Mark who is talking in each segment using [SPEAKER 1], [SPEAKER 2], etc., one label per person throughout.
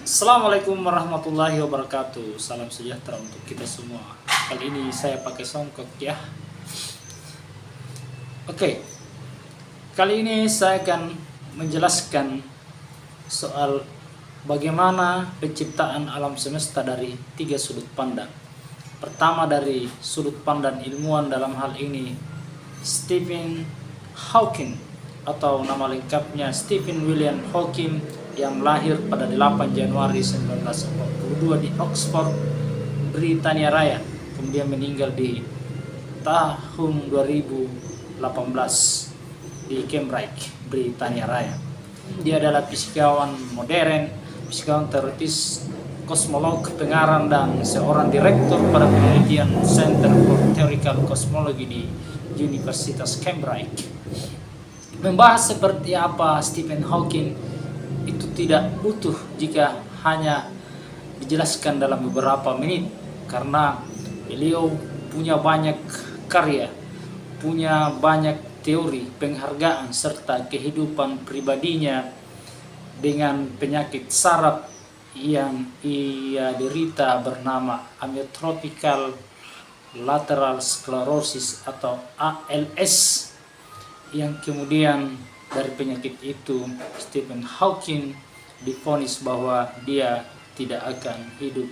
[SPEAKER 1] Assalamualaikum warahmatullahi wabarakatuh. Salam sejahtera untuk kita semua. Kali ini saya pakai songkok ya. Oke. Kali ini saya akan menjelaskan soal bagaimana penciptaan alam semesta dari 3 sudut pandang. Pertama dari sudut pandang ilmuwan, dalam hal ini Stephen Hawking atau nama lengkapnya Stephen William Hawking, yang lahir pada 8 Januari 1942 di Oxford, Britania Raya. Kemudian meninggal di tahun 2018 di Cambridge, Britania Raya. Dia adalah fisikawan modern, fisikawan teoritis, kosmolog, pengarang, dan seorang direktur pada penelitian Center for Theoretical Cosmology di Universitas Cambridge. Membahas seperti apa Stephen Hawking itu tidak utuh jika hanya dijelaskan dalam beberapa menit, karena beliau punya banyak karya, punya banyak teori, penghargaan, serta kehidupan pribadinya dengan penyakit saraf yang ia derita bernama amyotrophical lateral sclerosis atau ALS, yang kemudian dari penyakit itu Stephen Hawking divonis bahwa dia tidak akan hidup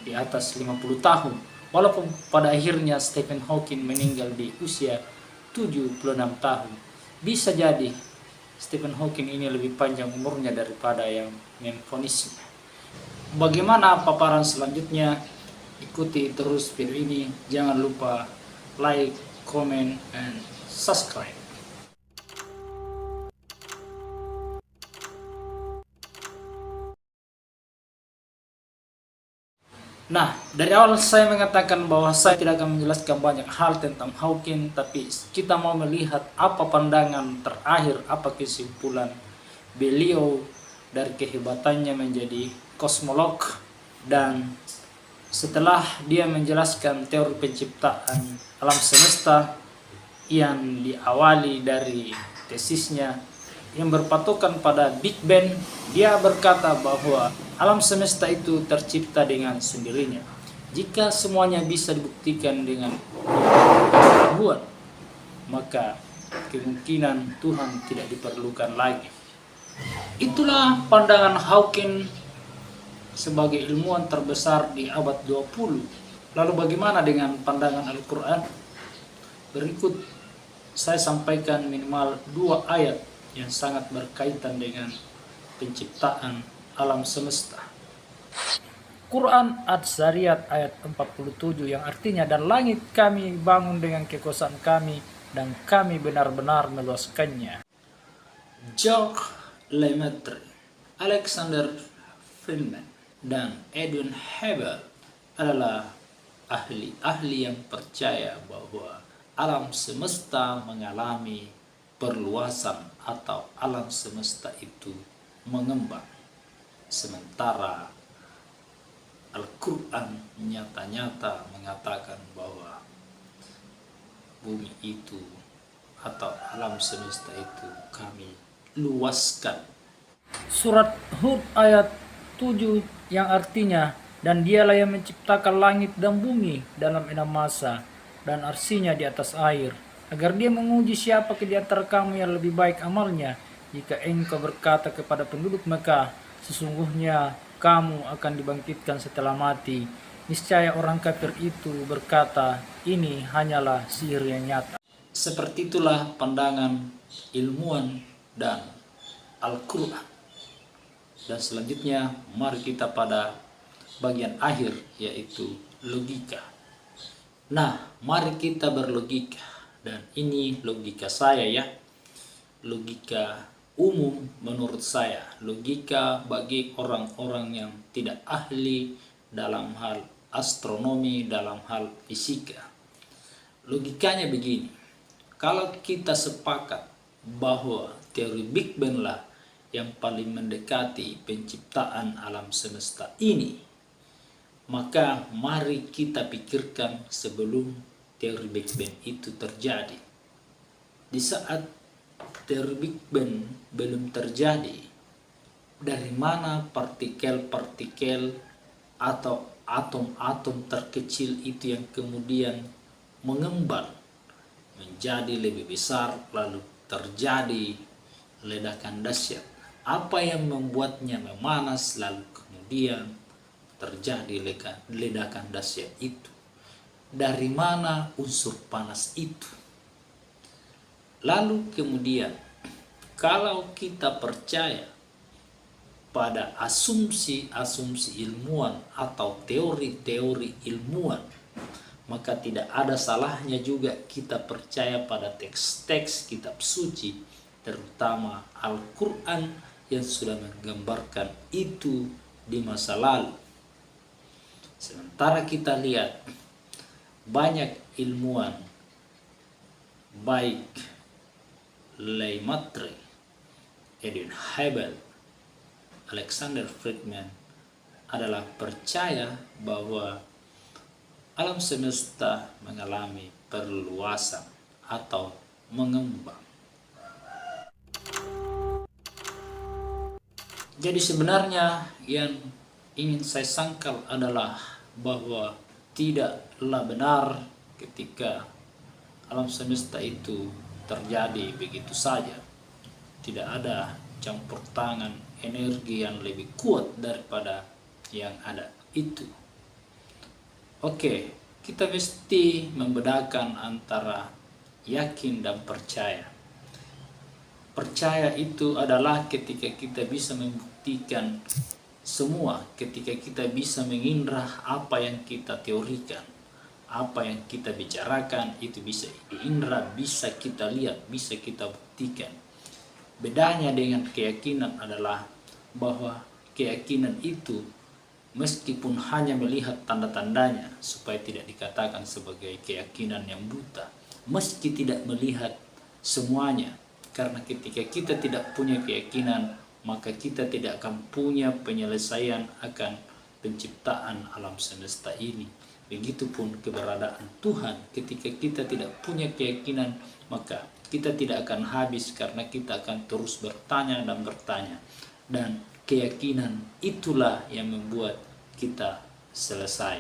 [SPEAKER 1] di atas 50 tahun. Walaupun pada akhirnya Stephen Hawking meninggal di usia 76 tahun. Bisa jadi Stephen Hawking ini lebih panjang umurnya daripada yang memvonisnya. Bagaimana paparan selanjutnya? Ikuti terus video ini. Jangan lupa like, comment, and subscribe. Nah, dari awal saya mengatakan bahwa saya tidak akan menjelaskan banyak hal tentang Hawking, tapi kita mau melihat apa pandangan terakhir, apa kesimpulan beliau dari kehebatannya menjadi kosmolog. Dan setelah dia menjelaskan teori penciptaan alam semesta yang diawali dari tesisnya yang berpatokan pada Big Bang, dia berkata bahwa alam semesta itu tercipta dengan sendirinya. Jika semuanya bisa dibuktikan dengan buat, maka kemungkinan Tuhan tidak diperlukan lagi. Itulah pandangan Hawking sebagai ilmuwan terbesar di abad 20. Lalu bagaimana dengan pandangan Al-Quran? Berikut saya sampaikan minimal 2 ayat yang sangat berkaitan dengan penciptaan alam semesta. Quran Adz-Dzariyat ayat 47 yang artinya, dan langit kami bangun dengan kekuasaan kami dan kami benar-benar meluaskannya. George Lemaitre, Alexander Friedman, dan Edwin Hubble adalah ahli-ahli yang percaya bahwa alam semesta mengalami perluasan atau alam semesta itu mengembang. Sementara Al-Quran nyata-nyata mengatakan bahwa bumi itu atau alam semesta itu kami luaskan. Surat Hud ayat 7 yang artinya, dan dialah yang menciptakan langit dan bumi dalam 6 masa dan arsinya di atas air, agar dia menguji siapa di antara kamu yang lebih baik amalnya. Jika engkau berkata kepada penduduk Mekah, sesungguhnya kamu akan dibangkitkan setelah mati, niscaya orang kafir itu berkata, ini hanyalah sihir yang nyata. Seperti itulah pandangan ilmuwan dan Al-Quran. Dan selanjutnya mari kita pada bagian akhir, yaitu logika. Nah, mari kita berlogika. Dan ini logika saya ya, logika umum menurut saya, logika bagi orang-orang yang tidak ahli dalam hal astronomi, dalam hal fisika. Logikanya begini, kalau kita sepakat bahwa teori Big Bang lah yang paling mendekati penciptaan alam semesta ini, maka mari kita pikirkan sebelum teori Big Bang itu terjadi. Di saat teori Big Bang belum terjadi, dari mana partikel-partikel atau atom-atom terkecil itu yang kemudian mengembang menjadi lebih besar lalu terjadi ledakan dahsyat. Apa yang membuatnya memanas lalu kemudian terjadi ledakan dahsyat itu? Dari mana unsur panas itu? Lalu kemudian kalau kita percaya pada asumsi-asumsi ilmuwan atau teori-teori ilmuwan, maka tidak ada salahnya juga kita percaya pada teks-teks kitab suci, terutama Al-Quran yang sudah menggambarkan itu di masa lalu. Sementara kita lihat banyak ilmuwan baik Lemaitre, Edwin Hubble, Alexander Friedman adalah percaya bahwa alam semesta mengalami perluasan atau mengembang. Jadi sebenarnya yang ingin saya sangkal adalah bahwa tidaklah benar ketika alam semesta itu terjadi begitu saja. Tidak ada campur tangan energi yang lebih kuat daripada yang ada itu. Oke, kita mesti membedakan antara yakin dan percaya. Percaya itu adalah ketika kita bisa membuktikan semua, ketika kita bisa mengindra apa yang kita teorikan, apa yang kita bicarakan itu bisa diindra, bisa kita lihat, bisa kita buktikan. Bedanya dengan keyakinan adalah bahwa keyakinan itu meskipun hanya melihat tanda-tandanya supaya tidak dikatakan sebagai keyakinan yang buta, meski tidak melihat semuanya, karena ketika kita tidak punya keyakinan maka kita tidak akan punya penyelesaian akan penciptaan alam semesta ini. Begitupun keberadaan Tuhan, ketika kita tidak punya keyakinan maka kita tidak akan habis karena kita akan terus bertanya dan bertanya. Dan keyakinan itulah yang membuat kita selesai.